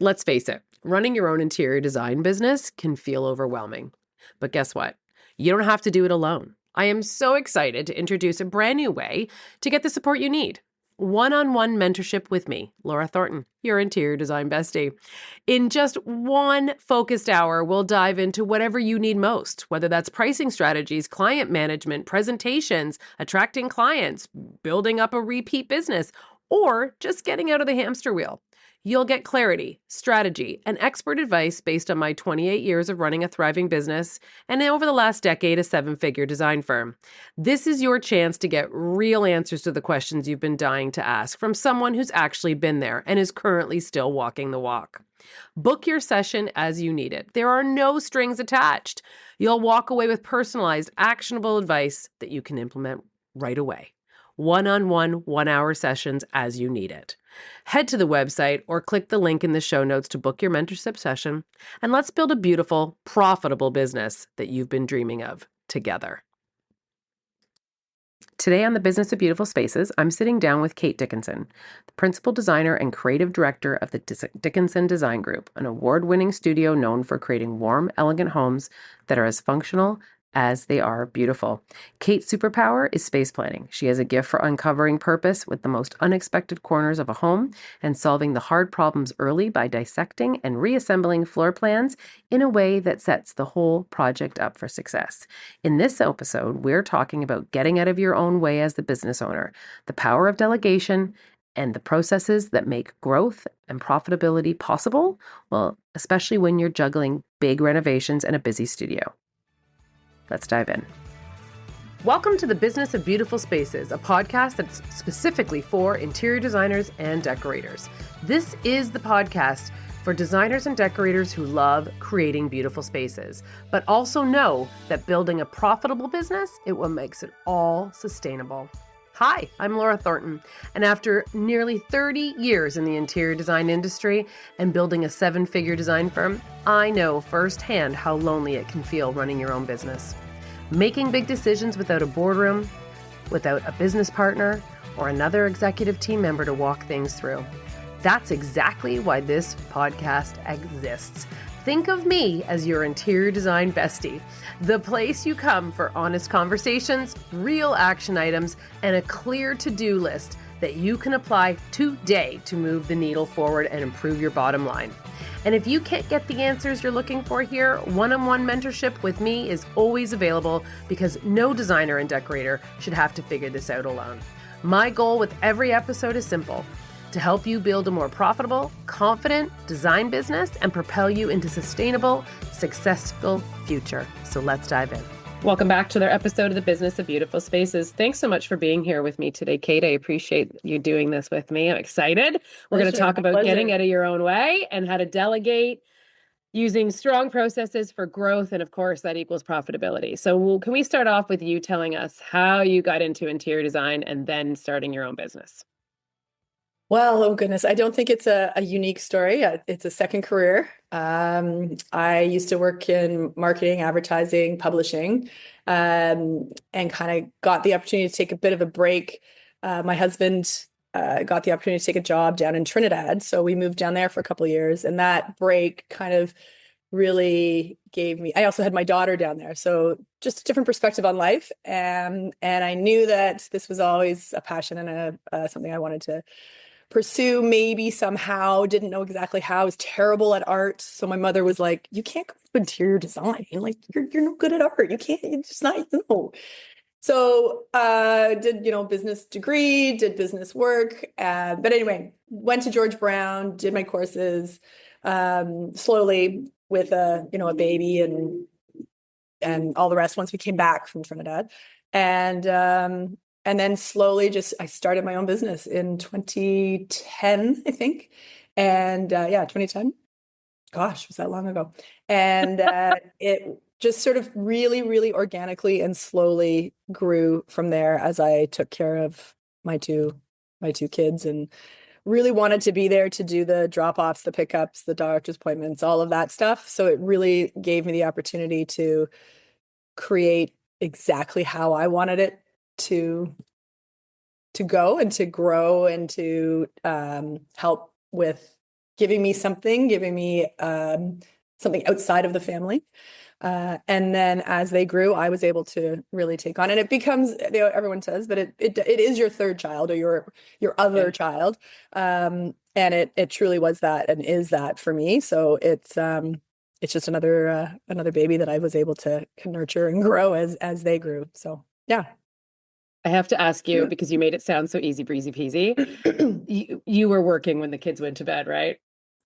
Let's face it, running your own interior design business can feel overwhelming. But guess what? You don't have to do it alone. I am so excited to introduce a brand new way to get the support you need. One-on-one mentorship with me, Laura Thornton, your interior design bestie. In just one focused hour, we'll dive into whatever you need most, whether that's pricing strategies, client management, presentations, attracting clients, building up a repeat business, or just getting out of the hamster wheel. You'll get clarity, strategy, and expert advice based on my 28 years of running a thriving business and over the last decade, a seven-figure design firm. This is your chance to get real answers to the questions you've been dying to ask from someone who's actually been there and is currently still walking the walk. Book your session as you need it. There are no strings attached. You'll walk away with personalized, actionable advice that you can implement right away. One-on-one, 1-hour sessions as you need it. Head to the website or click the link in the show notes to book your mentorship session, and let's build a beautiful, profitable business that you've been dreaming of together. Today on the Business of Beautiful Spaces, I'm sitting down with Kate Dickson, the principal designer and creative director of the Dickson Design Group, an award-winning studio known for creating warm, elegant homes that are as functional as they are beautiful. Kate's superpower is space planning. She has a gift for uncovering purpose with the most unexpected corners of a home and solving the hard problems early by dissecting and reassembling floor plans in a way that sets the whole project up for success. In this episode, we're talking about getting out of your own way as the business owner, the power of delegation, and the processes that make growth and profitability possible, well, especially when you're juggling big renovations and a busy studio. Let's dive in. Welcome to the Business of Beautiful Spaces, a podcast that's specifically for interior designers and decorators. This is the podcast for designers and decorators who love creating beautiful spaces, but also know that building a profitable business is what makes it all sustainable. Hi, I'm Laura Thornton, and after nearly 30 years in the interior design industry and building a seven-figure design firm, I know firsthand how lonely it can feel running your own business. Making big decisions without a boardroom, without a business partner, or another executive team member to walk things through. That's exactly why this podcast exists. Think of me as your interior design bestie, the place you come for honest conversations, real action items, and a clear to-do list that you can apply today to move the needle forward and improve your bottom line. And if you can't get the answers you're looking for here, one-on-one mentorship with me is always available because no designer and decorator should have to figure this out alone. My goal with every episode is simple: to help you build a more profitable, confident design business and propel you into sustainable, successful future. So let's dive in. Welcome back to another episode of the Business of Beautiful Spaces. Thanks so much for being here with me today, Kate. I appreciate you doing this with me. I'm excited. We're going to talk about getting out of your own way and how to delegate using strong processes for growth. And of course, that equals profitability. So can we start off with you telling us how you got into interior design and then starting your own business? Well, oh goodness, I don't think it's a unique story. It's a second career. I used to work in marketing, advertising, publishing, and kind of got the opportunity to take a bit of a break. My husband got the opportunity to take a job down in Trinidad, so we moved down there for a couple of years, and that break kind of really gave me, I also had my daughter down there, so just a different perspective on life. And I knew that this was always a passion and something I wanted to pursue, maybe somehow. Didn't know exactly how. I was terrible at art. So my mother was like, you can't go to interior design. Like, you're no good at art. You can't, it's just not, no. So did, business degree, did business work. But anyway, went to George Brown, did my courses slowly with a baby and all the rest once we came back from Trinidad. And then slowly I started my own business in 2010, I think. And 2010. Gosh, was that long ago? And it just sort of really, really organically and slowly grew from there as I took care of my two kids and really wanted to be there to do the drop-offs, the pickups, the doctor's appointments, all of that stuff. So it really gave me the opportunity to create exactly how I wanted it to go and to grow and to help with giving me something outside of the family. And then as they grew, I was able to really take on, and it becomes, everyone says, but it is your third child or your other Yeah. child. And it truly was that and is that for me. So it's just another baby that I was able to nurture and grow as they grew. So yeah. I have to ask you because you made it sound so easy breezy peasy. You were working when the kids went to bed, right?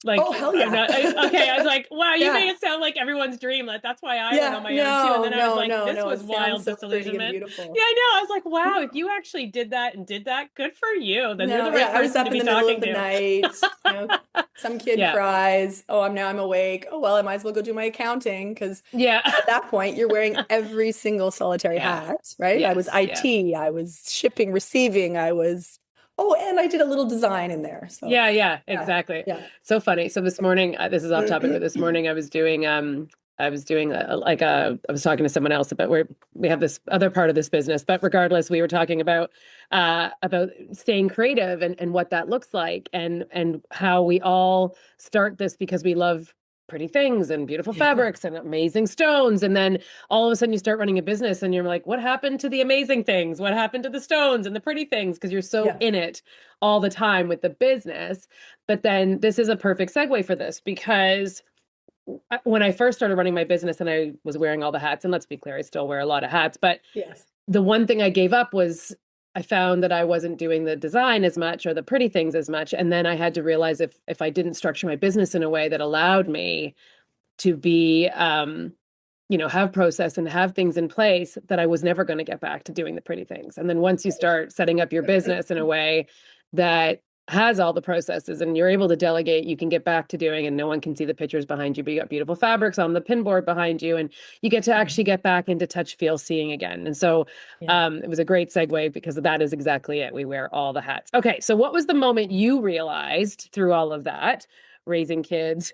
Oh, Like hell I'm yeah. not okay. I was like, wow, you made Yeah. it sound like everyone's dream. Like that's why I went on Yeah. my own too. And No, then I was no, like, no, this no. was It sounds wild so pretty and disillusionment. Yeah, beautiful. I know. I was like, wow, if No. you actually did that and did that, good for you. Then you're No, the yeah, right I was person to up in be the middle of talking the to. night, some kid Yeah. cries. Oh, I'm awake. Oh, well, I might as well go do my accounting because Yeah. at that point you're wearing every single solitary Yeah. hat, right? I was Yes. Yeah. IT, I was shipping, receiving, and I did a little design in there. So, Yeah, yeah, yeah, exactly. yeah. So funny. So this morning, this is off topic, but this morning I was doing I was talking to someone else about where we have this other part of this business, but regardless, we were talking about staying creative and what that looks like and how we all start this because we love pretty things and beautiful Yeah. fabrics and amazing stones. And then all of a sudden you start running a business and you're like, what happened to the amazing things? What happened to the stones and the pretty things? Because you're so Yeah. in it all the time with the business. But then this is a perfect segue for this because when I first started running my business and I was wearing all the hats, and let's be clear, I still wear a lot of hats, but Yes. the one thing I gave up was I found that I wasn't doing the design as much or the pretty things as much. And then I had to realize if I didn't structure my business in a way that allowed me to be have process and have things in place that I was never going to get back to doing the pretty things. And then once you start setting up your business in a way that has all the processes and you're able to delegate, you can get back to doing, and no one can see the pictures behind you, but you got beautiful fabrics on the pinboard behind you, and you get to actually get back into touch, feel, seeing again. And so Yeah. it was a great segue because that is exactly it. We wear all the hats. Okay. So what was the moment you realized through all of that, raising kids,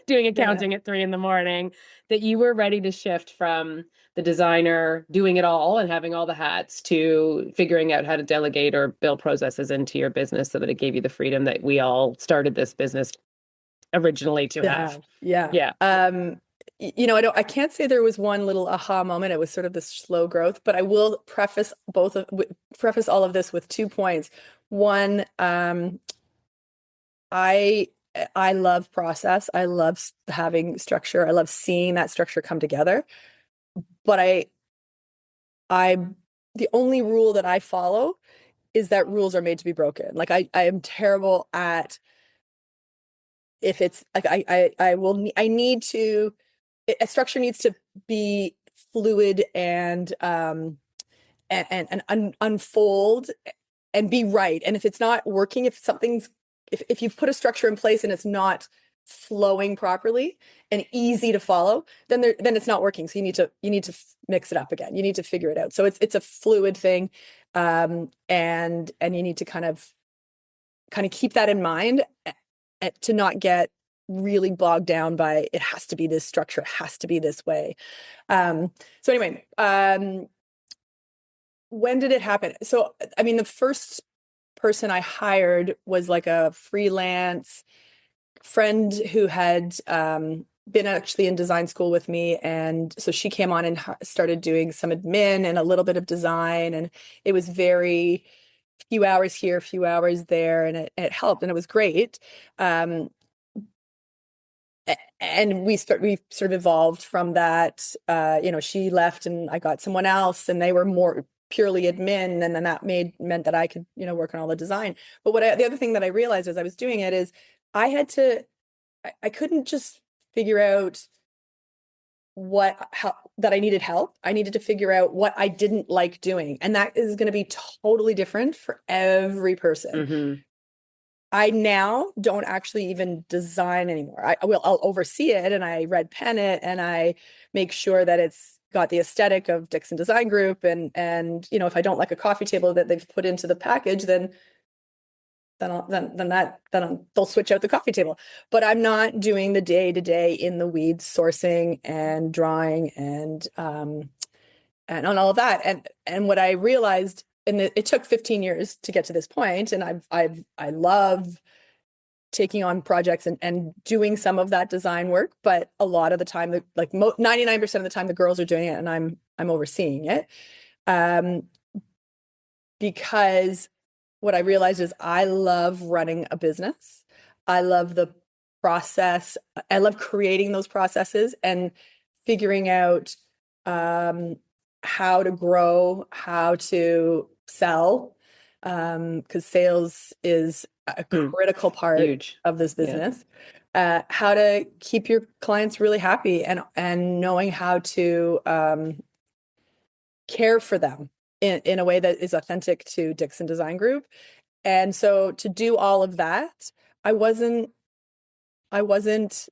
doing Yeah. accounting at 3 a.m, that you were ready to shift from the designer doing it all and having all the hats to figuring out how to delegate or build processes into your business so that it gave you the freedom that we all started this business originally to To have? have. Yeah. Yeah. I can't say there was one little aha moment. It was sort of this slow growth, but I will preface all of this with 2 points. One, I I love process. I love having structure. I love seeing that structure come together. But I the only rule that I follow is that rules are made to be broken. Like I am terrible at if it's like I need to a structure needs to be fluid and unfold and be right. And if it's not working, if you've put a structure in place and it's not flowing properly and easy to follow, then it's not working. So you need to mix it up again. You need to figure it out. So it's a fluid thing, and you need to kind of keep that in mind to not get really bogged down by it has to be this structure, it has to be this way. So anyway, when did it happen? So, I mean, the first person I hired was like a freelance friend who had been actually in design school with me. And so she came on and started doing some admin and a little bit of design. And it was very few hours here, few hours there, and it helped and it was great. Um, and we sort of evolved from that. She left and I got someone else, and they were more purely admin, and then that meant that I could work on all the design. But the other thing that I realized as I was doing it is I couldn't just figure out how that I needed help. I needed to figure out what I didn't like doing, and that is going to be totally different for every person. Mm-hmm. I now don't actually even design anymore. I'll oversee it and I red pen it and I make sure that it's got the aesthetic of Dickson Design Group, and if I don't like a coffee table that they've put into the package, then they'll switch out the coffee table. But I'm not doing the day-to-day in the weeds sourcing and drawing and on all of that. And what I realized, and it took 15 years to get to this point, and I love taking on projects and doing some of that design work, but a lot of the time, like 99% of the time, the girls are doing it and I'm overseeing it. Because what I realized is I love running a business. I love the process. I love creating those processes and figuring out how to grow, how to sell, because sales is a critical part Huge. of this Yeah. business. How to keep your clients really happy and knowing how to care for them in a way that is authentic to Dickson Design Group. And so to do all of that, I wasn't, I wasn't,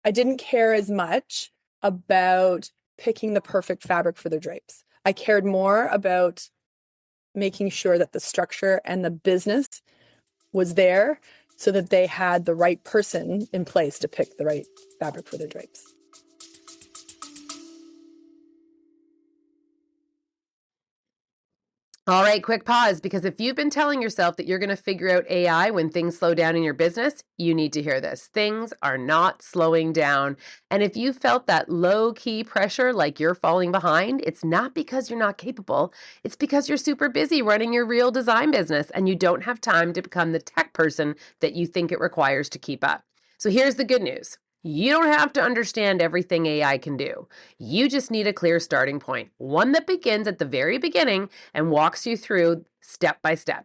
I didn't care as much about picking the perfect fabric for their drapes. I cared more about making sure that the structure and the business was there so that they had the right person in place to pick the right fabric for their drapes. All right, quick pause, because if you've been telling yourself that you're going to figure out AI when things slow down in your business, you need to hear this. Things are not slowing down. And if you felt that low-key pressure like you're falling behind, it's not because you're not capable. It's because you're super busy running your real design business and you don't have time to become the tech person that you think it requires to keep up. So here's the good news. You don't have to understand everything AI can do. You just need a clear starting point, one that begins at the very beginning and walks you through step by step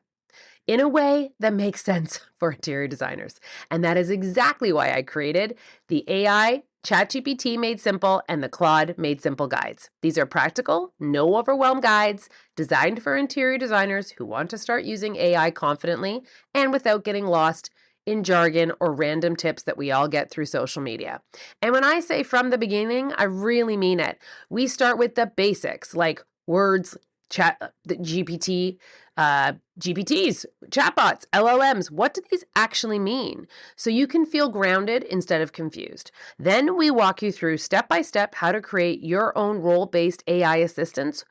in a way that makes sense for interior designers. And that is exactly why I created the AI ChatGPT Made Simple and the Claude Made Simple guides. These are practical, no overwhelm guides designed for interior designers who want to start using AI confidently and without getting lost in jargon or random tips that we all get through social media. And when I say from the beginning, I really mean it. We start with the basics like words, chat, the GPT, GPTs, chatbots, LLMs. What do these actually mean? So you can feel grounded instead of confused. Then we walk you through step by step how to create your own role-based AI assistants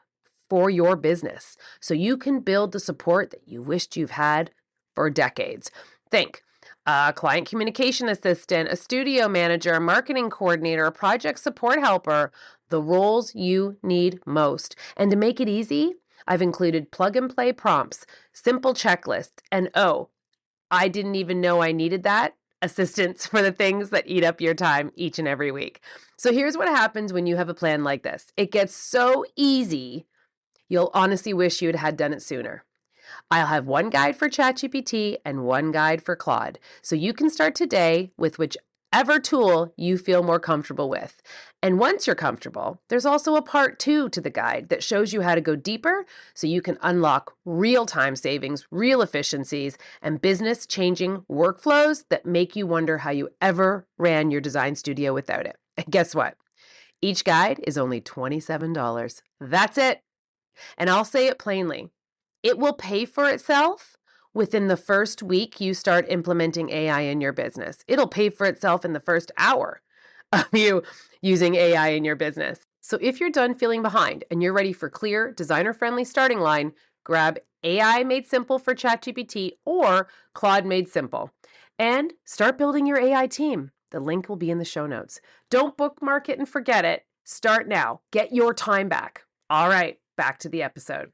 for your business so you can build the support that you wished you've had for decades. Think a client communication assistant, a studio manager, a marketing coordinator, a project support helper, the roles you need most. And to make it easy, I've included plug and play prompts, simple checklists, and oh, I didn't even know I needed that, assistance for the things that eat up your time each and every week. So here's what happens when you have a plan like this. It gets so easy, you'll honestly wish you had done it sooner. I'll have one guide for ChatGPT and one guide for Claude. So you can start today with whichever tool you feel more comfortable with. And once you're comfortable, there's also a part 2 to the guide that shows you how to go deeper so you can unlock real time savings, real efficiencies, and business changing workflows that make you wonder how you ever ran your design studio without it. And guess what? Each guide is only $27. That's it. And I'll say it plainly. It will pay for itself within the first week you start implementing AI in your business. It'll pay for itself in the first hour of you using AI in your business. So if you're done feeling behind and you're ready for clear, designer-friendly starting line, grab AI Made Simple for ChatGPT or Claude Made Simple and start building your AI team. The link will be in the show notes. Don't bookmark it and forget it. Start now. Get your time back. All right, back to the episode.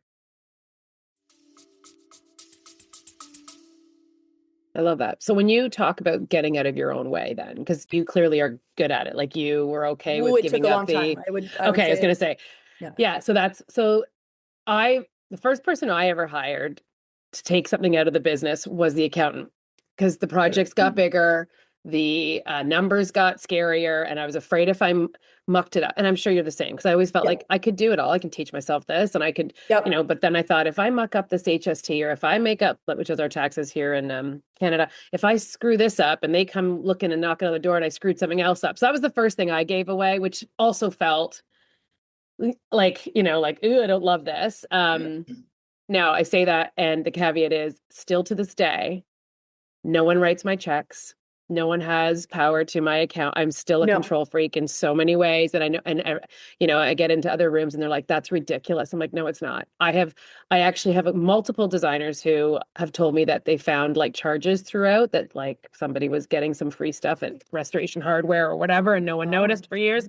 I love that. So when you talk about getting out of your own way then, because you clearly are good at it, like you were okay Ooh, with it took giving a up long the, time. I would okay, I was say, going to say, yeah. yeah, the first person I ever hired to take something out of the business was the accountant because the projects got bigger, the numbers got scarier, and I was afraid if mucked it up. And I'm sure you're the same because I always felt Yeah. like I could do it all. I can teach myself this, and I could, Yep. But then I thought if I muck up this HST or if I make up, which is our taxes here in Canada, if I screw this up and they come looking and knocking on the door and I screwed something else up, so that was the first thing I gave away, which also felt like, ooh, I don't love this. Now I say that, and the caveat is still to this day, no one writes my checks. No one has power to my account. I'm still a No. control freak in so many ways. And I know, and you know, I get into other rooms and they're like, that's ridiculous. I'm like, no, it's not. I actually have multiple designers who have told me that they found like charges throughout that like somebody was getting some free stuff at Restoration Hardware or whatever, and no one Oh, noticed for years.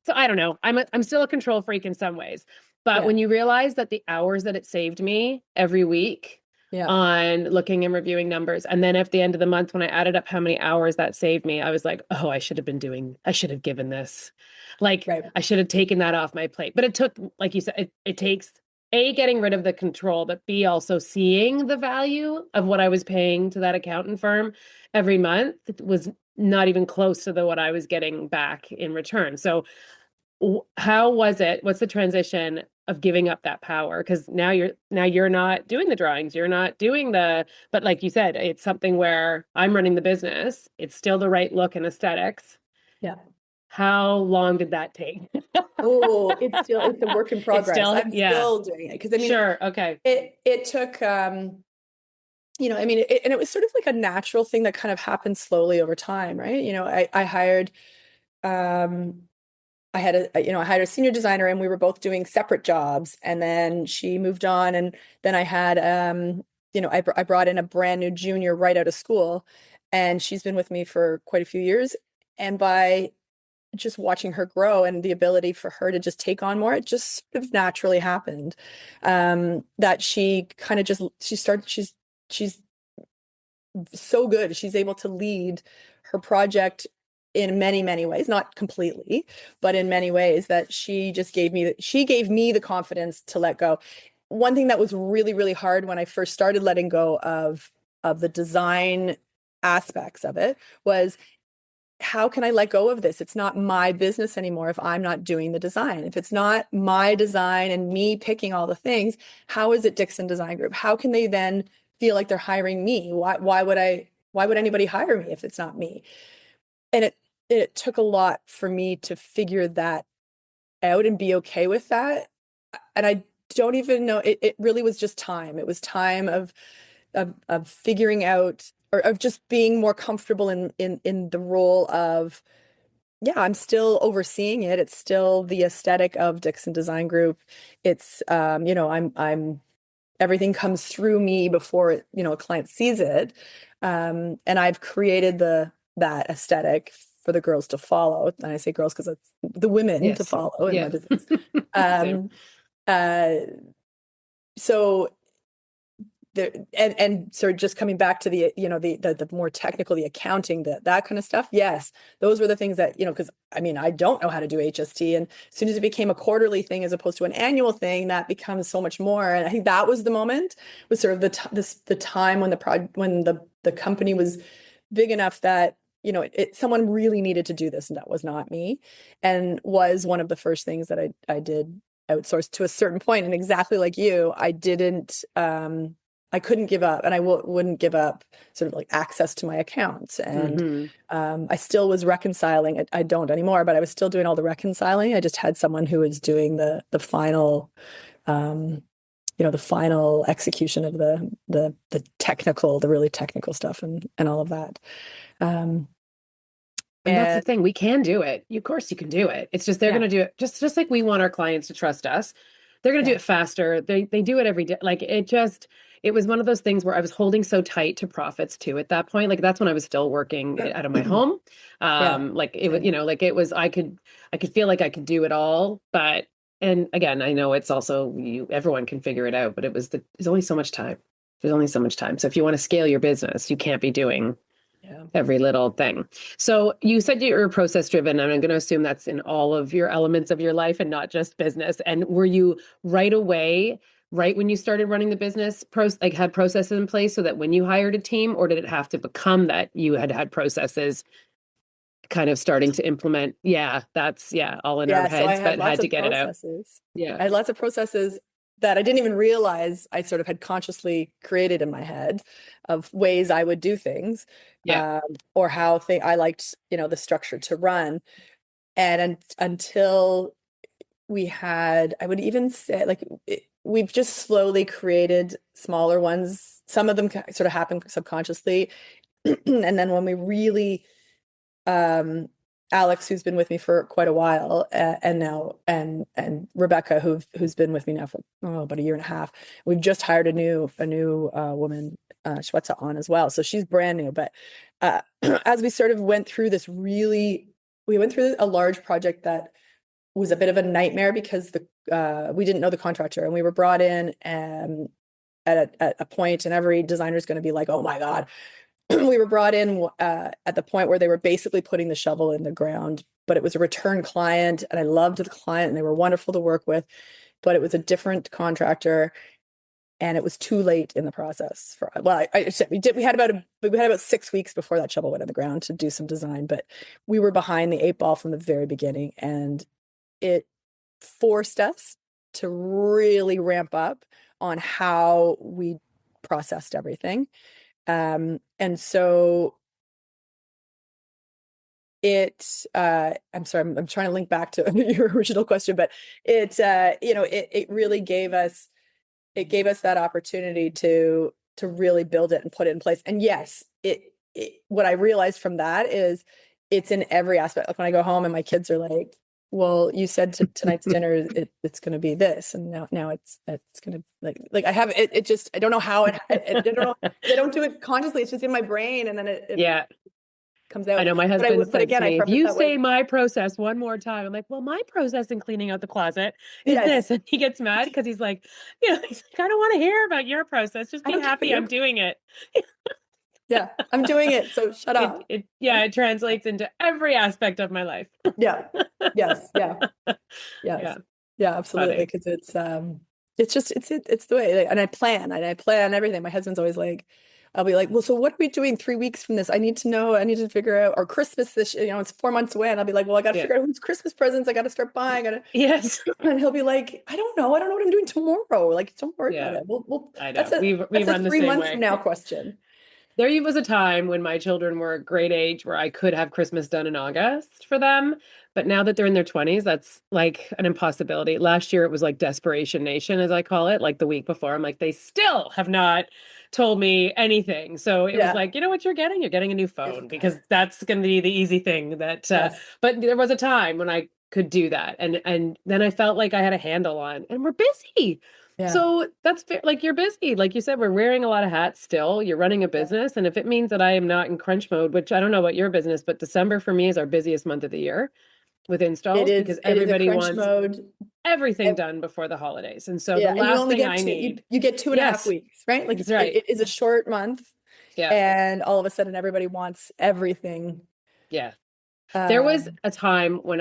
So I don't know. I'm still a control freak in some ways. But yeah. when you realize that the hours that it saved me every week Yeah. on looking and reviewing numbers. And then at the end of the month, when I added up how many hours that saved me, I was like, oh, I should have given this. Like, Right. I should have taken that off my plate. But it took, like you said, it takes A, getting rid of the control, but B, also seeing the value of what I was paying to that accountant firm every month. It was not even close to what I was getting back in return. So how was it? What's the transition of giving up that power? Because now you're not doing the drawings, you're not doing but like you said, it's something where I'm running the business. It's still the right look and aesthetics. Yeah. How long did that take? Oh, it's a work in It's progress. still, I'm yeah, still doing it because I mean sure, okay, it took I mean and it was sort of like a natural thing that kind of happened slowly over time, right? I hired um I hired a senior designer and we were both doing separate jobs, and then she moved on, and then I had I brought in a brand new junior right out of school, and she's been with me for quite a few years, and by just watching her grow and the ability for her to just take on more, it just sort of naturally happened. That she kind of just she started she's so good. She's able to lead her project in many, many ways, not completely, but in many ways that she gave me the confidence to let go. One thing that was really, really hard when I first started letting go of the design aspects of it was, how can I let go of this? It's not my business anymore if I'm not doing the design. If it's not my design and me picking all the things, how is it Dickson Design Group? How can they then feel like they're hiring me? Why would anybody hire me if it's not me? And it took a lot for me to figure that out and be okay with that. And I don't even know, it really was just time. It was time of figuring out, or of just being more comfortable in the role of, yeah, I'm still overseeing it. It's still the aesthetic of Dickson Design Group. It's I'm everything comes through me before a client sees it. And I've created that aesthetic for the girls to follow. And I say girls because it's the women to yes, follow in my yeah. business. Same. Um, uh, so and sort of just coming back to the more technical, the accounting, that kind of stuff. Yes, those were the things that, because I mean, I don't know how to do HST, and as soon as it became a quarterly thing as opposed to an annual thing, that becomes so much more. And I think that was the moment, was sort of the time when the company was big enough that someone really needed to do this, and that was not me, and was one of the first things that I did outsource to a certain point. And exactly like you, I couldn't give up, and I wouldn't give up sort of like access to my accounts. And Hmm. I still was reconciling. I don't anymore, but I was still doing all the reconciling. I just had someone who was doing the final, um, the final execution of the technical, the really technical stuff, and all of that. Um, And that's the and thing. We can do it. Of course you can do it. It's just they're going yeah, to do it just like we want our clients to trust us. They're going to do yeah, it faster. They do it every day. Like it was one of those things where I was holding so tight to profits too at that point. Like that's when I was still working out of my home. yeah, Like it was, same. like it was I could feel like I could do it all, but and again, I know it's also everyone can figure it out, but there's only so much time. There's only so much time. So if you want to scale your business, you can't be doing Yeah. every little thing. So you said you're process driven, and I'm going to assume that's in all of your elements of your life and not just business. And were you right away, right when you started running the business, like had processes in place so that when you hired a team, or did it have to become that you had processes kind of starting to implement? Yeah, that's all in our Yeah, so I heads, had but lots had to of get it out. processes. Yeah. I had lots of processes that I didn't even realize I sort of had consciously created in my head, of ways I would do things, Yeah. or how I liked, the structure to run. And until I would even say, like, we've just slowly created smaller ones. Some of them sort of happen subconsciously. And then when we really, um, Alex, who's been with me for quite a while, and now and Rebecca, who's been with me now for about a year and a half. We've just hired a new woman, Shweta, on as well. So she's brand new. But as we sort of went through this, really, we went through a large project that was a bit of a nightmare because we didn't know the contractor, and we were brought in at a point, and every designer is going to be like, "Oh my God." We were brought in at the point where they were basically putting the shovel in the ground, but it was a return client, and I loved the client, and they were wonderful to work with, but it was a different contractor, and it was too late in the process for, well, I said we had about 6 weeks before that shovel went in the ground to do some design, but we were behind the eight ball from the very beginning, and it forced us to really ramp up on how we processed everything. And so I'm sorry, I'm trying to link back to your original question, but it really gave us that opportunity to really build it and put it in place. And yes, what I realized from that is it's in every aspect. Like when I go home and my kids are like, well, you said tonight's dinner it's going to be this, and now it's going to like I have it just I don't know how I don't know, I don't do it consciously. It's just in my brain, and then it Yeah. comes I out. know my But husband says again, to I me, if preface you that with, say my process one more time, I'm like, well, my process in cleaning out the closet is yes, this. And he gets mad because he's like, he's like, I don't want to hear about your process. Just I be don't care about happy your, I'm doing it. yeah, I'm doing it, so shut up. It translates into every aspect of my life. Yeah. Yes. Yeah. Yeah. Yes. Yeah, absolutely. Funny. Because it's just it's the way, like, and I plan everything. My husband's always like, I'll be like, well, so what are we doing 3 weeks from this? I need to know. I need to figure out, or Christmas this, it's 4 months away, and I'll be like, well, I got to Yeah. figure out whose Christmas presents I got to start buying. Yes. And he'll be like, I don't know. I don't know what I'm doing tomorrow. Like, don't worry about Yeah. it. We'll I that's know. a We that's a run the three same months from way. now question. There was a time when my children were a great age where I could have Christmas done in August for them. But now that they're in their 20s, that's like an impossibility. Last year, it was like Desperation Nation, as I call it. Like the week before, I'm like, they still have not told me anything. So it was Yeah. like, you know what you're getting? You're getting a new Yes. phone because that's going to be the easy thing that, but there was a time when I could do that. And then I felt like I had a handle on, and we're busy. Yeah. So that's fair. Like you're busy. Like you said, we're wearing a lot of hats still. You're running a Yeah. business. And if it means that I am not in crunch mode, which I don't know about your business, but December for me is our busiest month of the year with It installs is because it is a everybody crunch wants mode. everything done before the holidays. And so the Yeah, and you last only thing get I two, need, you get 2.5 yes, weeks, right? Like that's right. it is a short month, Yeah. and all of a sudden everybody wants everything. Yeah. There was Um, a time when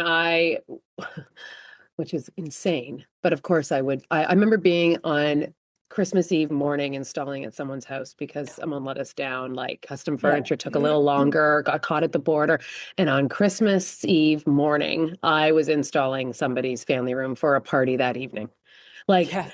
which is insane, but of course I remember being on Christmas Eve morning installing at someone's house because someone let us down. Like custom yeah. furniture took a little longer, got caught at the border. And on Christmas Eve morning, I was installing somebody's family room for a party that evening. Like, Yeah.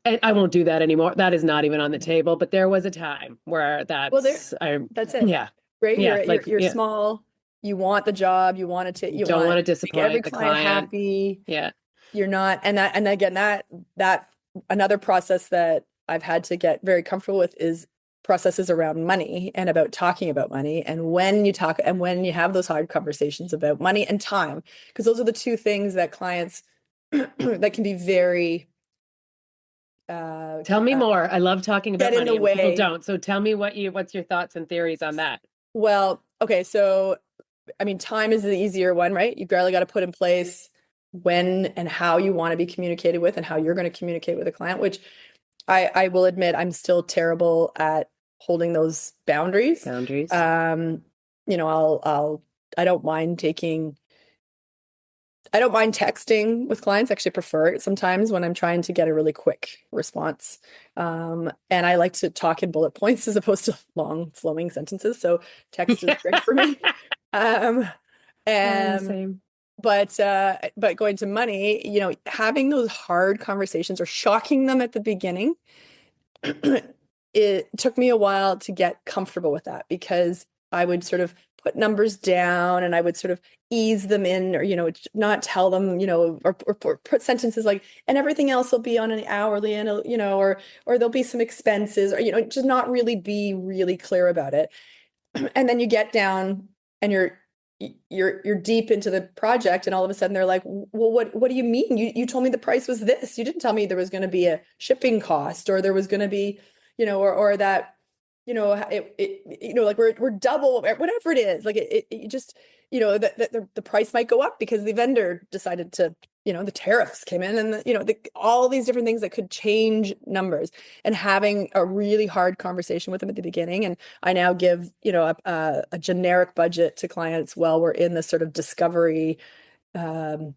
and I won't do that anymore. That is not even on the table. But there was a time where Well, there, that's it, yeah, right? yeah, like, You're yeah, small. You want the job. You want it to. You don't want want to to make every disappoint the client client. happy. Yeah. You're not, and again, that another process that I've had to get very comfortable with is processes around money and about talking about money, and when you talk and when you have those hard conversations about money and time, because those are the two things that clients that can be very Tell me more. I love talking about get in the money and people way. don't. So tell me what's your thoughts and theories on that? Well, okay, so I mean, time is the easier one, right? You've barely got to put in place when and how you want to be communicated with and how you're going to communicate with a client, which I will admit I'm still terrible at holding those boundaries. Boundaries. Um, I don't mind I don't mind texting with clients. I actually prefer it sometimes when I'm trying to get a really quick response. And I like to talk in bullet points as opposed to long flowing sentences. So text is Yeah. great for me. Um, and Same. but going to money, having those hard conversations or shocking them at the beginning, it took me a while to get comfortable with that because I would sort of put numbers down and I would sort of ease them in, or not tell them, or put sentences like, and everything else will be on an hourly, and or there'll be some expenses, or just not really be really clear about it. And then you get down and you're deep into the project, and all of a sudden they're like, well, what do you mean? You told me the price was this. You didn't tell me there was going to be a shipping cost, or there was going to be, or that, like we're double, whatever it is. Like it just, the price might go up because the vendor decided to, the tariffs came in, and all these different things that could change numbers, and having a really hard conversation with them at the beginning. And I now give, a generic budget to clients while we're in this sort of discovery, when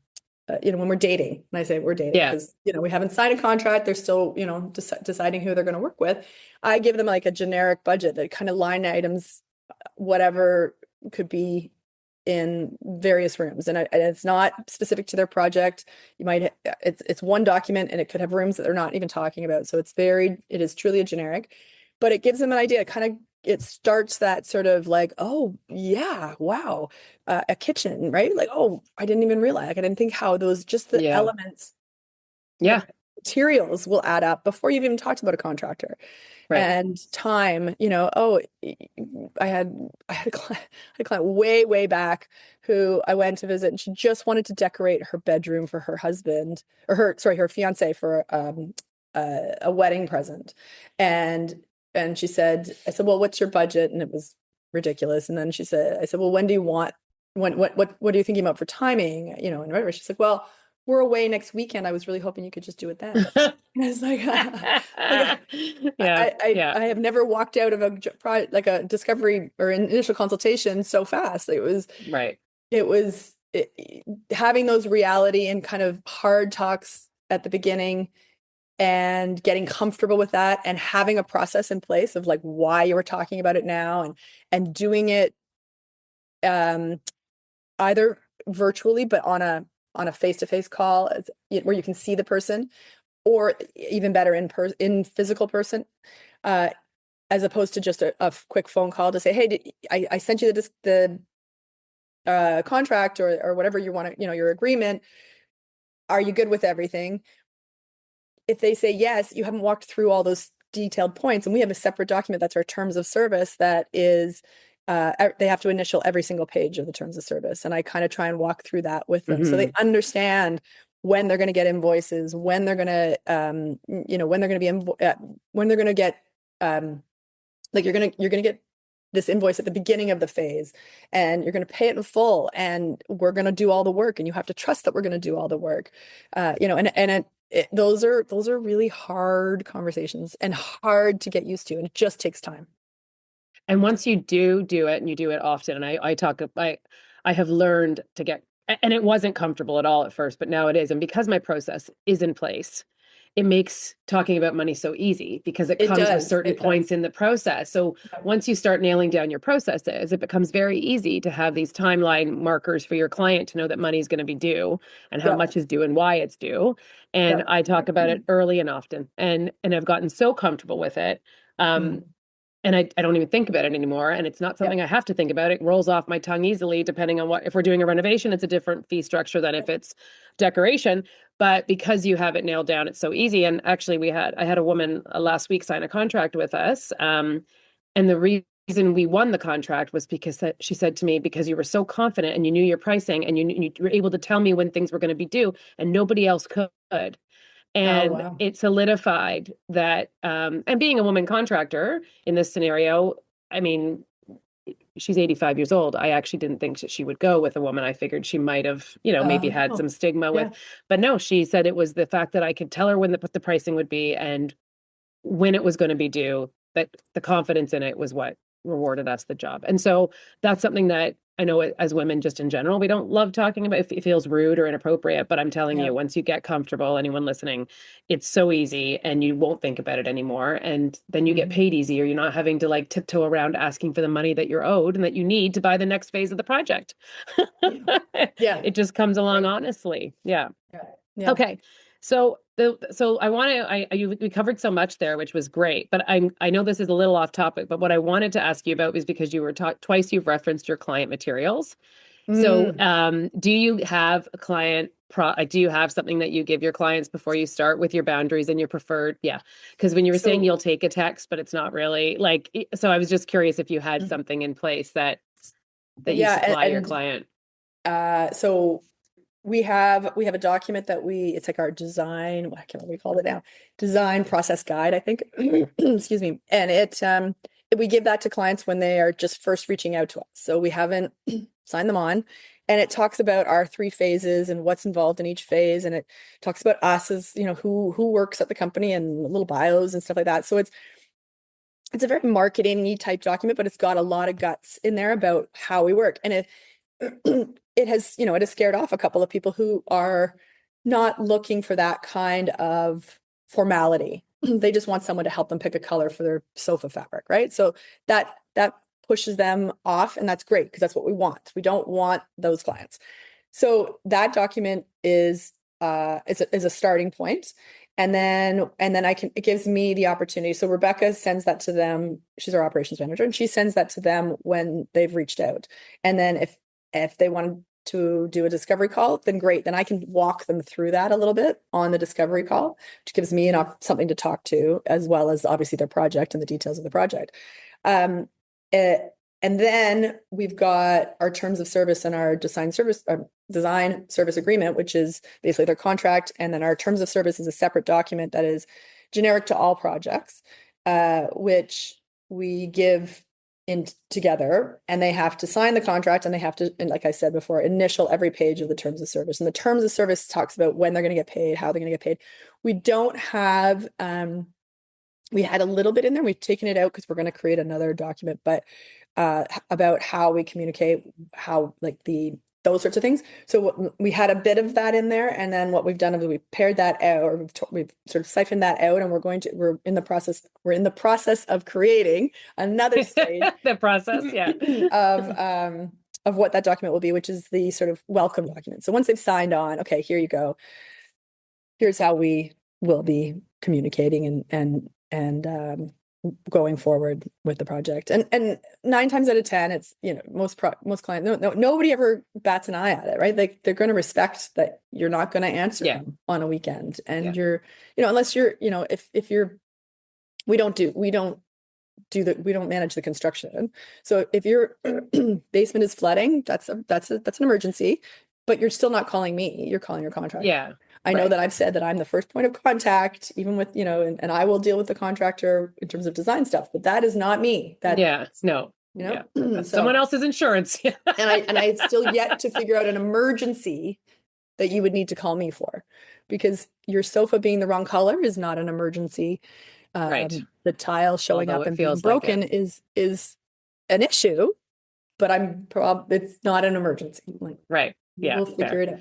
we're dating. And I say we're dating Yeah. because, we haven't signed a contract. They're still, deciding who they're going to work with. I give them like a generic budget that kind of line items, whatever could be in various rooms, and it's not specific to their project. It's one document, and it could have rooms that they're not even talking about. So it is truly a generic, but it gives them an idea. It starts that sort of like, oh yeah, wow, a kitchen, right? Like, oh, I didn't even realize. Like, I didn't think how the Yeah. elements, the Yeah. materials will add up before you've even talked about a contractor. Right. And time, oh, I had a client way back who I went to visit, and she just wanted to decorate her bedroom for her husband, or her fiance, for a wedding present. And she said, I said, well, what's your budget? And it was ridiculous. And then I said, well, what are you thinking about for timing? And whatever. She's like, well, we're away next weekend. I was really hoping you could just do it then. And I was like, like Yeah. I have never walked out of like a discovery or an initial consultation so fast. Right. Having those reality and kind of hard talks at the beginning, and getting comfortable with that, and having a process in place of like why you were talking about it now, and doing it either virtually, but on a face-to-face call, where you can see the person, or even better in physical person, uh, as opposed to just a quick phone call to say, hey, I sent you the contract, or whatever you want to, your agreement. Are you good with everything? If they say yes, you haven't walked through all those detailed points. And we have a separate document that's our terms of service that is, they have to initial every single page of the terms of service. And I kind of try and walk through that with them, so they understand when they're going to get invoices, when they're going to, when they're going to be, when they're going to get, like you're going to get this invoice at the beginning of the phase, and you're going to pay it in full, and we're going to do all the work, and you have to trust that we're going to do all the work. Those are really hard conversations, and hard to get used to, and it just takes time. And once you do it, and you do it often, and I have learned to get, and it wasn't comfortable at all at first, but now it is. And because my process is in place, it makes talking about money so easy, because it comes with certain points in the process. So once you start nailing down your processes, it becomes very easy to have these timeline markers for your client to know that money is going to be due, and how much is due, and why it's due. And I talk about it early and often, and I've gotten so comfortable with it. And I don't even think about it anymore. And it's not something I have to think about. It rolls off my tongue easily, depending on if we're doing a renovation, it's a different fee structure than if it's decoration. But because you have it nailed down, it's so easy. And actually, I had a woman last week sign a contract with us. And the reason we won the contract was because she said to me, because you were so confident, and you knew your pricing, and you were able to tell me when things were going to be due, and nobody else could. And it solidified that, and being a woman contractor in this scenario, I mean, she's 85 years old. I actually didn't think that she would go with a woman. I figured she might have, maybe had some stigma with, but no, she said it was the fact that I could tell her when the pricing would be, and when it was going to be due, that the confidence in it was what rewarded us the job. And so that's something that I know as women, just in general, we don't love talking about if it feels rude or inappropriate, but I'm telling you, once you get comfortable, anyone listening, it's so easy, and you won't think about it anymore. And then you get paid easier. You're not having to like tiptoe around asking for the money that you're owed and that you need to buy the next phase of the project. It just comes along honestly. Yeah. Okay. So we covered so much there, which was great, but I know this is a little off topic, but what I wanted to ask you about is, because you were twice you've referenced your client materials. So, Mm. do you have a client do you have something that you give your clients before you start with your boundaries and your preferred? Yeah. Because when you were saying So you'll take a text, but it's not really like, so I was just curious if you had Mhm. something in place that you Yeah, supply your and client. so we have a document that it's like our design, what I can't remember what we called it now, design process guide, I think. Excuse me. And we give that to clients when they are just first reaching out to us. So we haven't signed them on. And it talks about our three phases and what's involved in each phase. And it talks about us as, who works at the company and little bios and stuff like that. So it's a very marketing-y type document, but it's got a lot of guts in there about how we work. And it has scared off a couple of people who are not looking for that kind of formality. They just want someone to help them pick a color for their sofa fabric, right? So that pushes them off, and that's great because that's what we want. We don't want those clients. So that document is a starting point. And then it gives me the opportunity. So Rebecca sends that to them. She's our operations manager, and she sends that to them when they've reached out. And then if they want to do a discovery call, then great. Then I can walk them through that a little bit on the discovery call, which gives me something to talk to, as well as obviously their project and the details of the project. Um, it, and then we've got our terms of service and our design service agreement, which is basically their contract. And then our terms of service is a separate document that is generic to all projects, which we give in together, and they have to sign the contract, and they have to, and like I said before, initial every page of the terms of service. And the terms of service talks about when they're going to get paid, how they're going to get paid. We don't have we had a little bit in there. We've taken it out because we're going to create another document, but about how we communicate, how like those sorts of things. So we had a bit of that in there, and then what we've done is we pared that out, or we've sort of siphoned that out, and we're in the process of creating another stage The process, yeah. of what that document will be, which is the sort of welcome document. So once they've signed on, okay, here you go. Here's how we will be communicating and going forward with the project. And 9 times out of 10, it's most clients, nobody ever bats an eye at it, right? They're going to respect that you're not going to answer Yeah, them on a weekend, and yeah, unless you're, if you're, we don't manage the construction. So if your basement is flooding, that's an emergency, but you're still not calling me. You're calling your contractor. yeah. I know Right. that I've said that I'm the first point of contact, even with, and I will deal with the contractor in terms of design stuff, but that is not me. That, Yeah. No. Yeah. That's someone so, else's insurance. Yeah. and I still yet to figure out an emergency that you would need to call me for, because your sofa being the wrong color is not an emergency. Right. The tile showing Although up it and being feels like it. broken is an issue, but it's not an emergency. Like, Right. Yeah. we'll figure Fair. it out.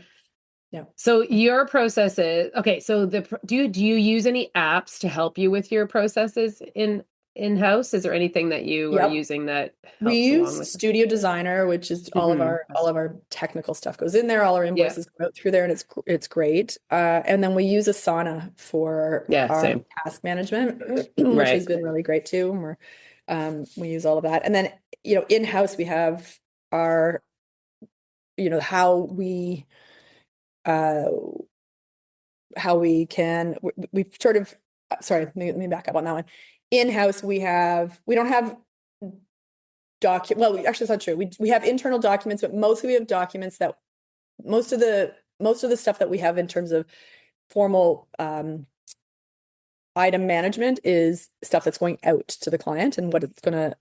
Yeah. So your process is okay. So do you use any apps to help you with your processes in-house? Is there anything that you are Yep. using that We helps along use with it? Studio Designer, which is all of Hmm. our technical stuff goes in there. All our Yeah. invoices go out through there, and it's great. And then we use Asana for Yeah. our Same. task management, which has Right. been really great too. And we use all of that. And then in-house we have our how uh we've sort of sorry, let me back up on that one. In-house we don't have actually it's not true. We have internal documents, but mostly we have documents that most of the stuff that we have in terms of formal item management is stuff that's going out to the client and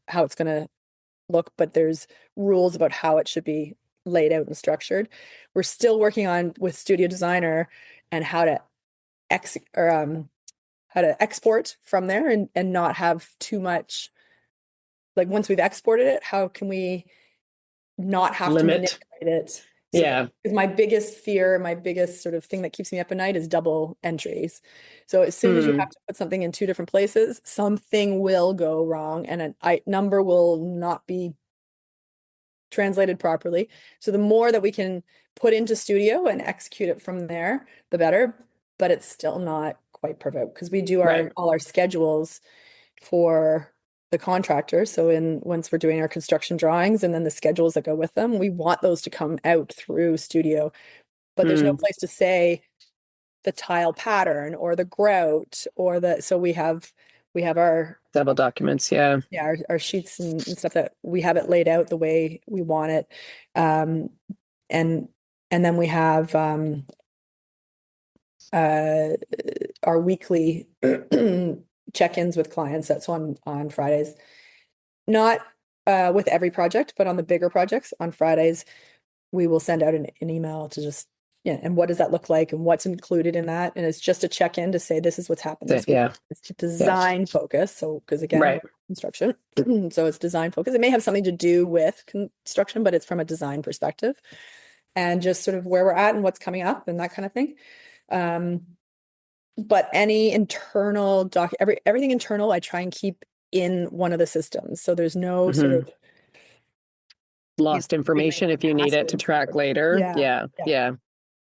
how it's gonna look, but there's rules about how it should be laid out and structured. We're still working on with Studio Designer and ex or how to export from there and not have too much, like, once we've exported it, how can we not have to Limit. manipulate it? So that Yeah. is my biggest fear, my biggest sort of thing that keeps me up at night is double entries. So as soon as you have Hmm. to put something in two different places, something will go wrong, and a number will not be translated properly. So the more that we can put into Studio and execute it from there, the better. But it's still not quite perfect because we do Right. all our schedules for the contractor. So once we're doing our construction drawings and then the schedules that go with them, we want those to come out through Studio. But there's no Hmm. place to say the tile pattern or the grout or so we have our Several documents. Yeah. yeah our sheets and stuff that we have it laid out the way we want it. Um, and then we have uh, our weekly check-ins with clients. That's on Fridays. Not with every project, but on the bigger projects on Fridays, we will send out an email to just, yeah, and what does that look like and what's included in that? And it's just a check-in to say this is what's happened this week. Yeah. It's Yeah. design focus. So, because again, we're Right. construction, so it's design focus. It may have something to do with construction, but it's from a design perspective and just sort of where we're at and what's coming up and that kind of thing. Um, but any internal everything internal, I try and keep in one of the systems. So there's no sort Hmm. of Lost information if you need it to passwords. track later. Yeah, Yeah. yeah. Yeah.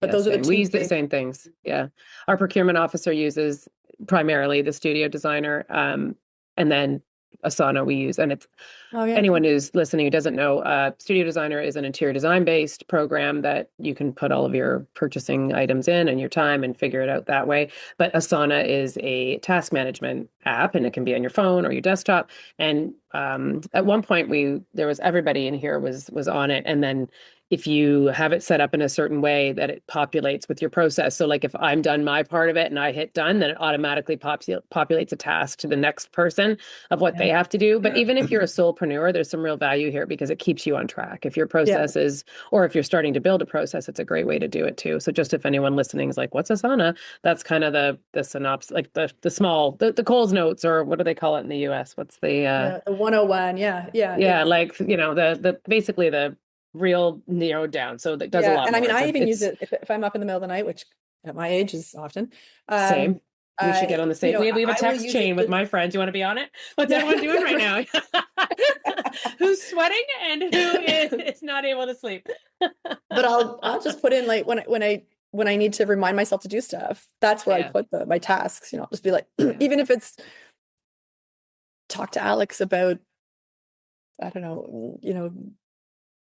But Yeah, those are the same. We two use the big. same things. Yeah. Our procurement officer uses primarily the studio designer. And then Asana we use. And it's Oh yeah, anyone cool. who's listening who doesn't know, Studio Designer is an interior design based program that you can put all of your purchasing items in and your time and figure it out that way. But Asana is a task management app, and it can be on your phone or your desktop. And at one point, there was everybody in here was on it, and then if you have it set up in a certain way that it populates with your process. So like if I'm done my part of it and I hit done, then it automatically populates a task to the next person of what they Yeah. have to do. But even if you're a solopreneur, there's some real value here because it keeps you on track. If your Yeah. process is, or if you're starting to build a process, it's a great way to do it too. So just if anyone listening is like, what's Asana? That's kind of the synopsis, like the small, the Coles notes, or what do they call it in the US? What's The 101. Yeah. Yeah. yeah, like, the basically the real narrowed down. So that does a Yeah. lot And I more. mean, I even use It's it if I'm up in the middle of the night, which at my age is often. same. Um, We should get on the you same. know, We have a I will text use it chain with my friends. You want to be on it? What's yeah, everyone doing yeah, right now? Who's sweating and who right. is not able to sleep? But I'll just put in like when I need to remind myself to do stuff, that's where I Yeah. put my tasks, I'll just be like, Yeah. even if it's talk to Alex about, I don't know,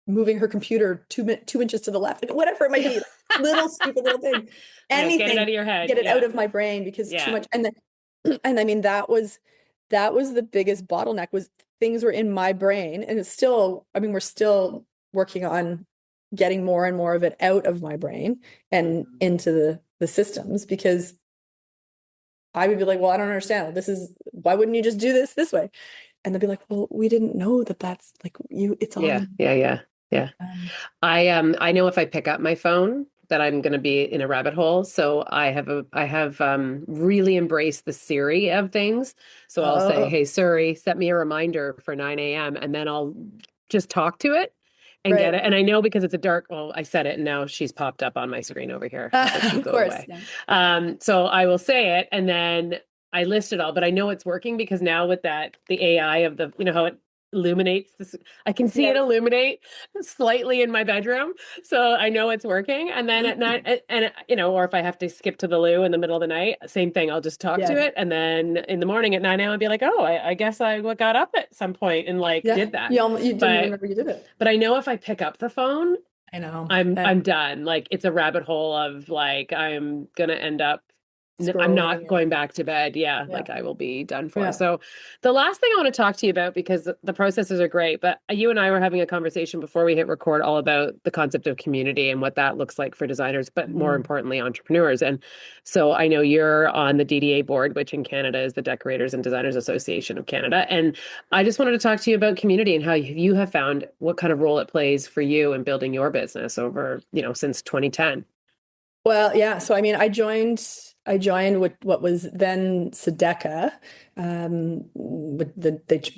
moving her computer 2 inches to the left, whatever it might be, little stupid little thing, Yeah. Get it out anything, of your head. get it out Yeah. of my brain because too Yeah. much. And then, and I mean, that was the biggest bottleneck was things were in my brain and it's still, I mean, we're still working on getting more and more of it out of my brain and Mhm. into the systems because I would be like, well, I don't understand. Why wouldn't you just do this way? And they'd be like, well, we didn't know that that's like it's all Yeah. in. Yeah. Yeah. Yeah. Um, I know if I pick up my phone that I'm going to be in a rabbit hole. So I have really embraced the Siri of things. So I'll say, oh, "Hey Siri, set me a reminder for 9 a.m." and then I'll just talk to it and get right. it. And I know because it's a dark, well, I said it and now she's popped up on my screen over here. I said she'd Of go course. away. Yeah. So I will say it and then I list it all, but I know it's working because now with the AI of how it illuminates this, I can see it Yes. illuminate slightly in my bedroom. So I know it's working. And then at night, or if I have to skip to the loo in the middle of the night, same thing. I'll just talk to Yeah. it. And then in the morning at 9 a.m., I'll be like, oh, I guess I got up at some point and like Yeah. did that. You didn't even But remember you did it. but I know if I pick up the phone, I know. I'm done. Like it's a rabbit hole of like I'm gonna end up I'm not Scrolling and going back to bed. Yeah, yeah. like I will be done for. Yeah. So the last thing I want to talk to you about, because the processes are great, but you and I were having a conversation before we hit record all about the concept of community and what that looks like for designers, but more Mhm. importantly, entrepreneurs. And so I know you're on the DDA board, which in Canada is the Decorators and Designers Association of Canada. And I just wanted to talk to you about community and how you have found what kind of role it plays for you in building your business over, since 2010. Well, yeah. So I mean, I joined with what was then Sedeka.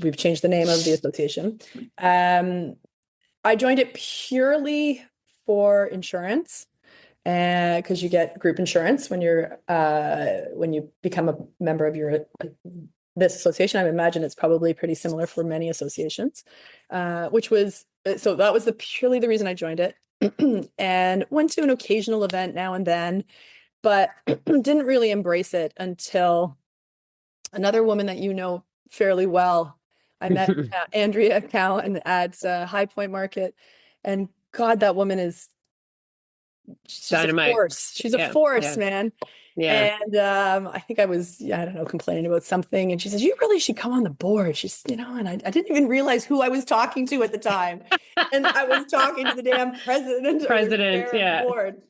We've changed the name of the association. Um, I joined it purely for insurance, because you get group insurance when you become a member of this association. I imagine it's probably pretty similar for many associations, which was so that was purely the reason I joined it, and went to an occasional event now and then, but didn't really embrace it until another woman that you know fairly well. I met Andrea Cowan at High Point Market, and God, that woman is she's a Dynamite. force. She's a Yeah. force, Yeah. man. Yeah. And I think I was, yeah, I don't know, complaining about something. And she says, you really should come on the board. She's, and I didn't even realize who I was talking to at the time. And I was talking to the damn president or President. chair of the Yeah. board.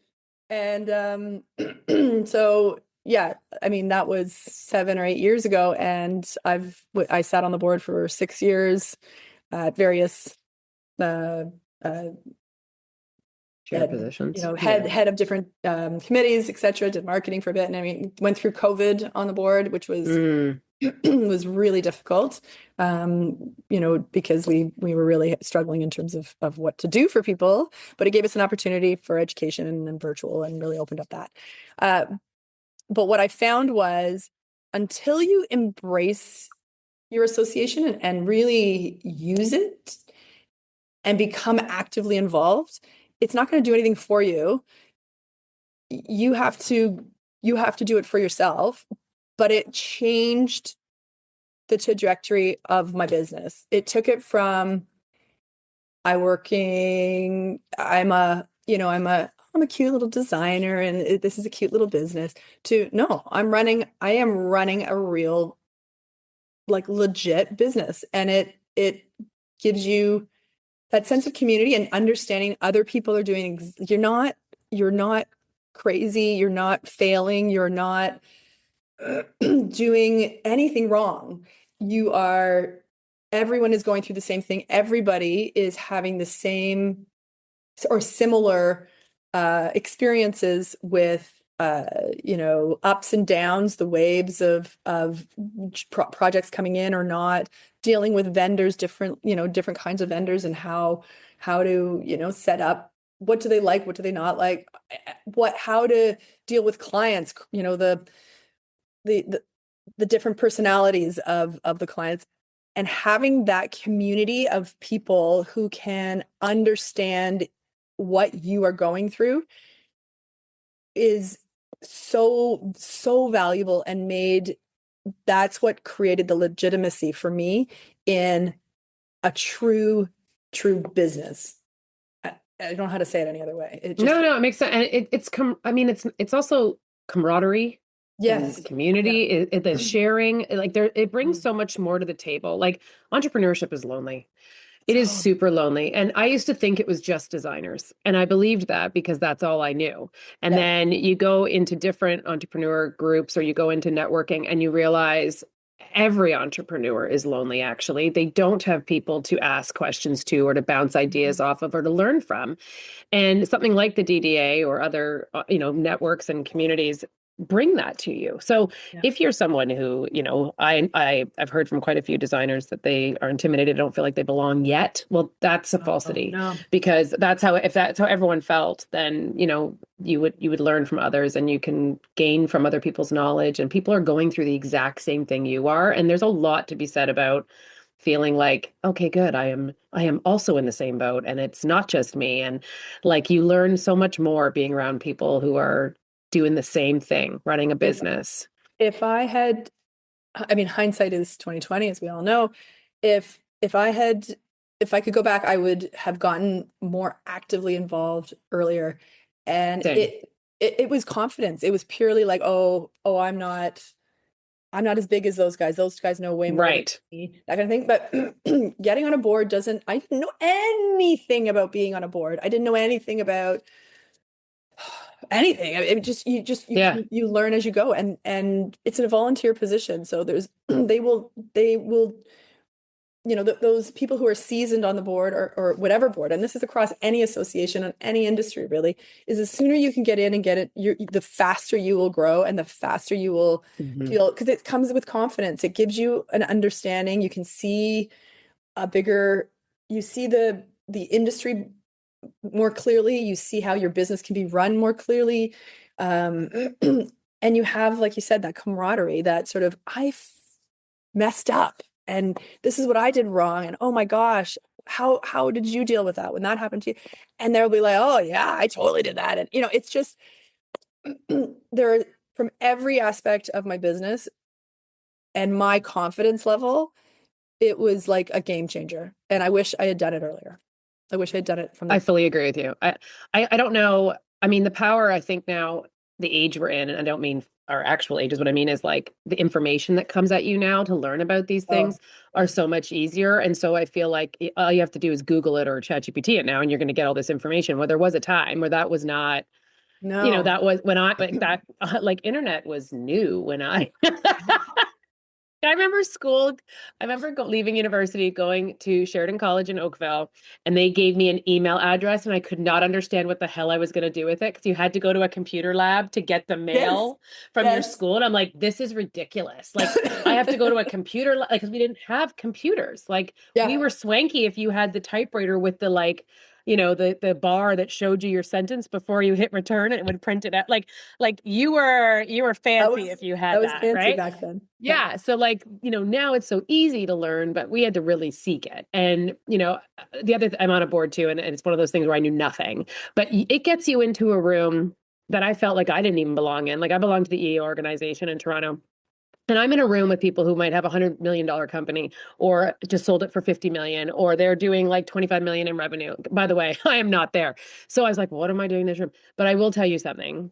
And so, yeah, I mean, that was 7 or 8 years ago. And I sat on the board for 6 years at various uh, uh, Chair positions. Yeah. head of different committees, etc. Did marketing for a bit, and I mean, went through COVID on the board, which was Mm. was really difficult. Because we were really struggling in terms of what to do for people, but it gave us an opportunity for education and virtual, and really opened up that. But what I found was, until you embrace your association and really use it and become actively involved, it's not going to do anything for you. You have to do it for yourself. But it changed the trajectory of my business. It took it from I'm a cute little designer and this is a cute little business, to no, I am running a real, like, legit business. And it gives you that sense of community and understanding other people are doing. You're not crazy, you're not failing, you're not doing anything wrong. You are, everyone is going through the same thing. Everybody is having the same or similar experiences with ups and downs, the waves of projects coming in or not, dealing with vendors, different kinds of vendors, and how to set up, what do they like, what do they not like, how to deal with clients, the the different personalities of the clients, and having that community of people who can understand what you are going through is so valuable, and that's what created the legitimacy for me in a true business. I don't know how to say it any other way. It just, No, it makes sense. And I mean, it's also camaraderie and yes, yeah. community, the sharing, like it brings so much more to the table. Like entrepreneurship is lonely. It is So, super lonely. And I used to think it was just designers. And I believed that because that's all I knew. And yeah. then you go into different entrepreneur groups or you go into networking and you realize every entrepreneur is lonely, actually. They don't have people to ask questions to or to bounce ideas off of or to learn from. And something like the DDA or other, networks and communities bring that to you. So Yeah. if you're someone who, I've heard from quite a few designers that they are intimidated, don't feel like they belong yet. Well, that's a Oh, falsity, no. because if that's how everyone felt, then, you would learn from others and you can gain from other people's knowledge, and people are going through the exact same thing you are. And there's a lot to be said about feeling like, okay, good, I am also in the same boat and it's not just me. And like you learn so much more being around people who are doing the same thing, running a If business. if I had, I mean, hindsight is 2020, as we all know. If I had, if I could go back, I would have gotten more actively involved earlier. And Same. it was confidence. It was purely like, oh, I'm not as big as those guys. Those guys know way more than Right. me, that kind of thing. But getting on a board I didn't know anything about being on a board. I didn't know anything about anything. I mean, Yeah. you learn as you go, and it's a volunteer position. So there's they will those people who are seasoned on the board, or whatever board, and this is across any association and any industry really, is the sooner you can get in and get it, the faster you will grow and the faster you will Mhm. feel, because it comes with confidence. It gives you an understanding. You can see a bigger, you see the industry more clearly. You see how your business can be run more clearly. Um, and you have, like you said, that camaraderie, that sort of, messed up and this is what I did wrong. And oh my gosh, how did you deal with that when that happened to you? And they'll be like, oh yeah, I totally did that. And it's just there, from every aspect of my business and my confidence level, it was like a game changer. And I wish I had done it earlier. I wish I had done it from I the, fully agree with you. I don't know. I mean, the power, I think now, the age we're in, and I don't mean our actual ages, what I mean is like the information that comes at you now to learn about these oh, things are so much easier. And so I feel like all you have to do is Google it or ChatGPT it now, and you're going to get all this information. Where there was a time where that was not, no. that was when I like that, like internet was new when I I remember school. I remember leaving university, going to Sheridan College in Oakville, and they gave me an email address, and I could not understand what the hell I was going to do with it because you had to go to a computer lab to get the Yes. mail from your Yes. school. And I'm like, this is ridiculous. Like, I have to go to a computer lab, like, because we didn't have computers. Like, we Yeah. were swanky if you had the typewriter with the like, the bar that showed you your sentence before you hit return and it would print it out. Like you were That fancy was if you that had was that, fancy right? back then. Yeah. Yeah. So like, now it's so easy to learn, but we had to really seek it. And, I'm on a board too, and it's one of those things where I knew nothing, but it gets you into a room that I felt like I didn't even belong in. Like I belong to the EA organization in Toronto. And I'm in a room with people who might have $100 million company or just sold it for 50 million, or they're doing like 25 million in revenue. By the way, I am not there. So I was like, what am I doing in this room? But I will tell you something,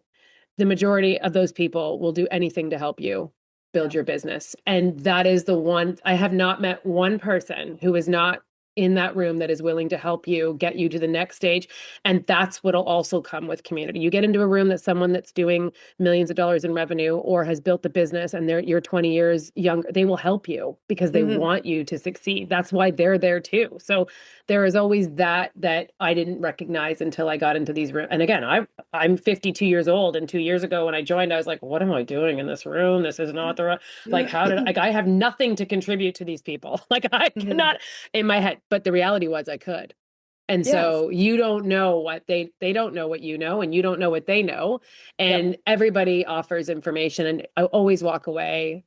the majority of those people will do anything to help you build Yeah. your business. And that is the one, I have not met one person who is not in that room that is willing to help you get you to the next stage. And that's what'll also come with community. You get into a room that's someone that's doing millions of dollars in revenue or has built the business and you're 20 years younger, they will help you because they Hmm. want you to succeed. That's why they're there too. So there is always that I didn't recognize until I got into these rooms. And again, I'm 52 years old, and 2 years ago when I joined, I was like, what am I doing in this room? This is not the right, like, how did, like, I have nothing to contribute to these people. Like, I Hmm. cannot in my head, but the reality was I could. And Yes. so you don't know what they don't know what you know, and you don't know what they know. Yep. And everybody offers information, and I always walk away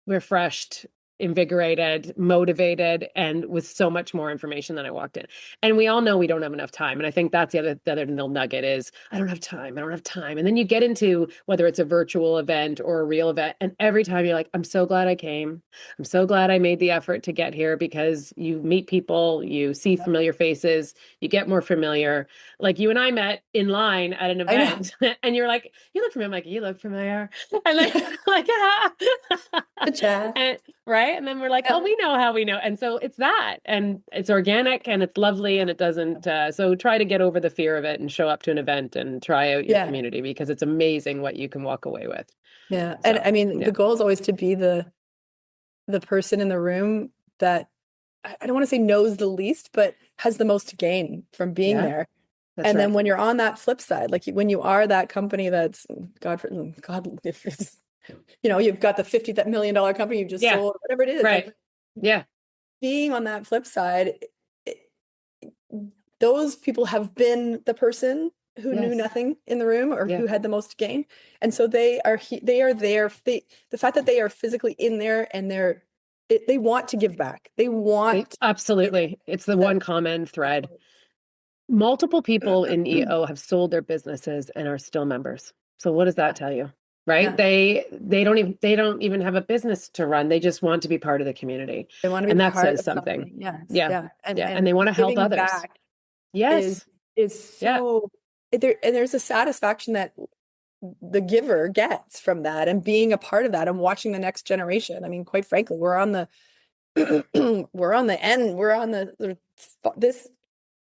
refreshed, invigorated, motivated, and with so much more information than I walked in. And we all know we don't have enough time. And I think that's the other little nugget is I don't have time. I don't have time. And then you get into whether it's a virtual event or a real event, and every time you're like, I'm so glad I came. I'm so glad I made the effort to get here because you meet people, you see Yep. familiar faces, you get more familiar. Like you and I met in line at an I know. event, and you're like, you look familiar. I'm like, you look familiar. And like, ah. The chat. And right. And then we're like, oh, Yep. we know how we know. And so it's that. And it's organic and it's lovely and it doesn't. So try to get over the fear of it and show up to an event and try out your Yeah. community because it's amazing what you can walk away with. Yeah. And So, I mean, the yeah. goal is always to be the person in the room that I don't want to say knows the least, but has the most to gain from being Yeah. there. That's And then right. when you're on that flip side, like when you are that company that's God, if it's, you've got the $50 million company you've just Yeah. sold, whatever it is, Right. like Yeah. being on that flip side, it, those people have been the person who knew Yes. nothing in the room or Yeah. who had the most to gain. And so they are there. The fact that they are physically in there and they want to give back. They want to be there. Absolutely. It's the That one common thread. Multiple people in yeah, EO have sold their businesses and are still members. So what does that tell you? Right? yeah. They don't even have a business to run. They just want to be part of the community. They want to be And that part says of something. something. Yes, Yeah. yeah. And Yeah. And they want to help giving others. back is Yes. is Yeah. so there's a satisfaction that the giver gets from that and being a part of that and watching the next generation. I mean, quite frankly, we're on the we're on the end, we're on this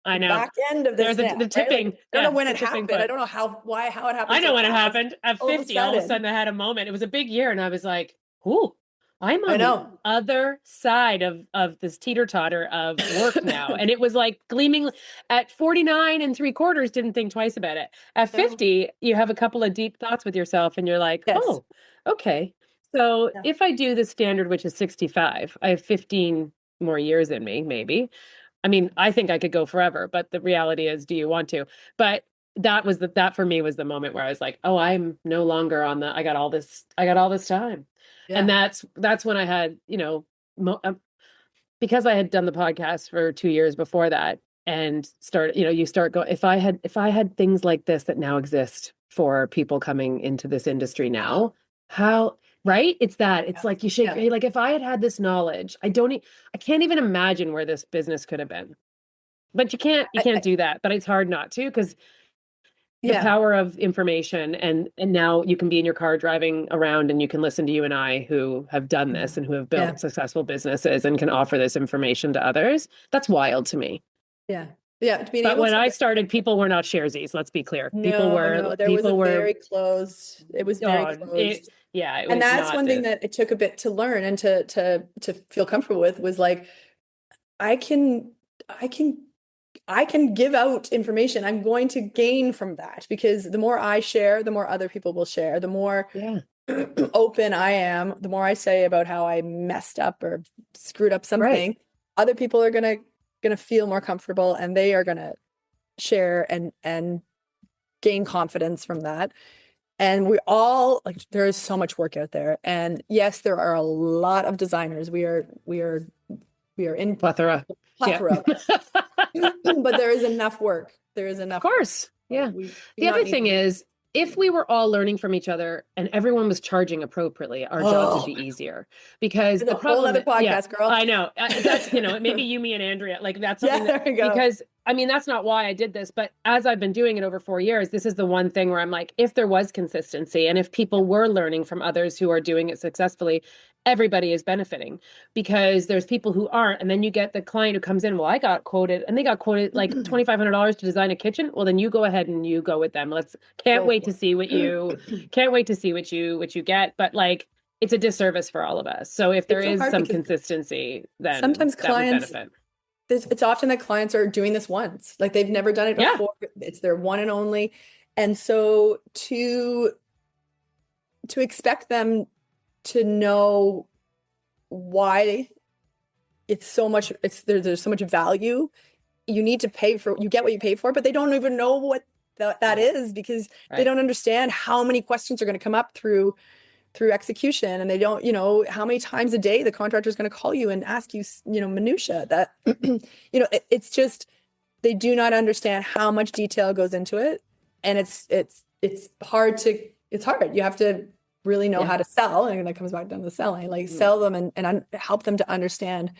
I the know. back end of There's this the, now, the right? Like tipping. I don't know Yeah. when The it tipping happened. I point. don't know how it I happened know so when it fast happened at all of a 50, all of a sudden. sudden I had a moment. It was a big year and I was like, ooh, I'm I on the know. other side of this teeter-totter of work now. And it was like gleaming at 49 and three quarters, didn't think twice about it. At No. 50, you have a couple of deep thoughts with yourself and you're like, Yes. oh, okay. So Yeah. if I do the standard, which is 65, I have 15 more years in me, maybe. I mean, I think I could go forever, but the reality is, do you want to? But that for me was the moment where I was like, oh, I'm no longer on I got all this time. And Yeah. that's when I had, because I had done the podcast for 2 years before that and you start going, if I had things like this that now exist for people coming into this industry now, how right? It's that. It's like you shake, Yeah. like if I had had this knowledge, I can't even imagine where this business could have been. But you can't I, do that. But it's hard not to, because the yeah. power of information, and now you can be in your car driving around and you can listen to you and I who have done Yeah. this and who have Yeah. built successful businesses and can offer this information to others. That's wild to me. Yeah. Yeah. Being But able when to, I started, people were not sharesies, let's be clear. no, no, there was a People were very closed, it was very oh it closed. yeah, it And was that's not one thing the that it took a bit to learn and to feel comfortable with was like, I can, I can, I can give out information. I'm going to gain from that because the more I share, the more other people will share. The more yeah, open I am, the more I say about how I messed up or screwed up right. something, other people are gonna feel more comfortable and they are gonna share and gain confidence from that. And we all like there is so much work out there. And yes, there are a lot of designers. We are in Plethora. Yeah. plethora, but there is enough work. There is Of enough work. course. So Yeah. we do The not other need to thing be. is, if we were all learning from each other and everyone was charging appropriately, our jobs would Oh, be easier. Because there's the a whole problem, other yeah, podcast, girl. I know. That's, maybe you, me, and Andrea, like that's Yeah, something that, there we go. because I mean, that's not why I did this, but as I've been doing it over 4 years, this is the one thing where I'm like, if there was consistency and if people were learning from others who are doing it successfully, everybody is benefiting, because there's people who aren't. And then you get the client who comes in, well, I got quoted and they got quoted like $2,500 to design a kitchen. Well, then you go ahead and you go with them. Can't Go wait for to see what you, it. can't wait to see what you get. But like, it's a disservice for all of us. So if there It's so is hard some because consistency, then sometimes that would clients, benefit. it's often that clients are doing this once, like they've never done it Yeah. before. It's their one and only. And so to expect them to know why there's so much value, you need to pay for, you get what you pay for, but they don't even know what that is because they Right. don't understand how many questions are going to come up through execution, and they don't, how many times a day the contractor is going to call you and ask you, minutia that, it's just, they do not understand how much detail goes into it. And it's hard. You have to really know Yeah. how to sell. And that comes back down to selling, like Mm. sell them and help them to understand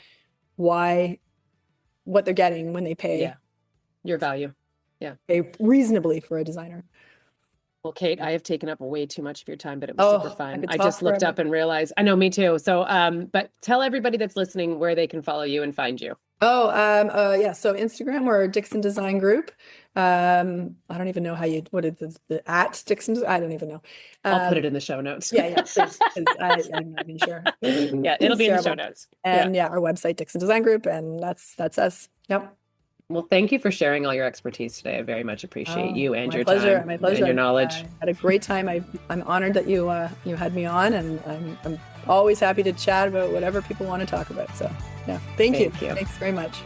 why, what they're getting when they Yeah. Your value. Yeah. pay reasonably for a designer. Well, Kate, I have taken up way too much of your time, but it was super Oh, I fun. could I talk just looked forever. up and realized, I know, me too. So, but tell everybody that's listening where they can follow you and find you. Oh, yeah. So Instagram or Dickson Design Group. I don't even know how what is the at Dickson? I don't even know. I'll put Um, it in the show notes. yeah, yeah, please, 'cause I'm not even sure. Yeah, it'll It's be in the show terrible. notes. Yeah. And yeah, our website, Dickson Design Group, and that's us. Yep. Well, thank you for sharing all your expertise today. I very much appreciate Oh, you and my your pleasure. time My and your pleasure. knowledge. I had a great time. I'm honored that you had me on, and I'm always happy to chat about whatever people want to talk about. So yeah, thank you. Thank you. Thanks very much.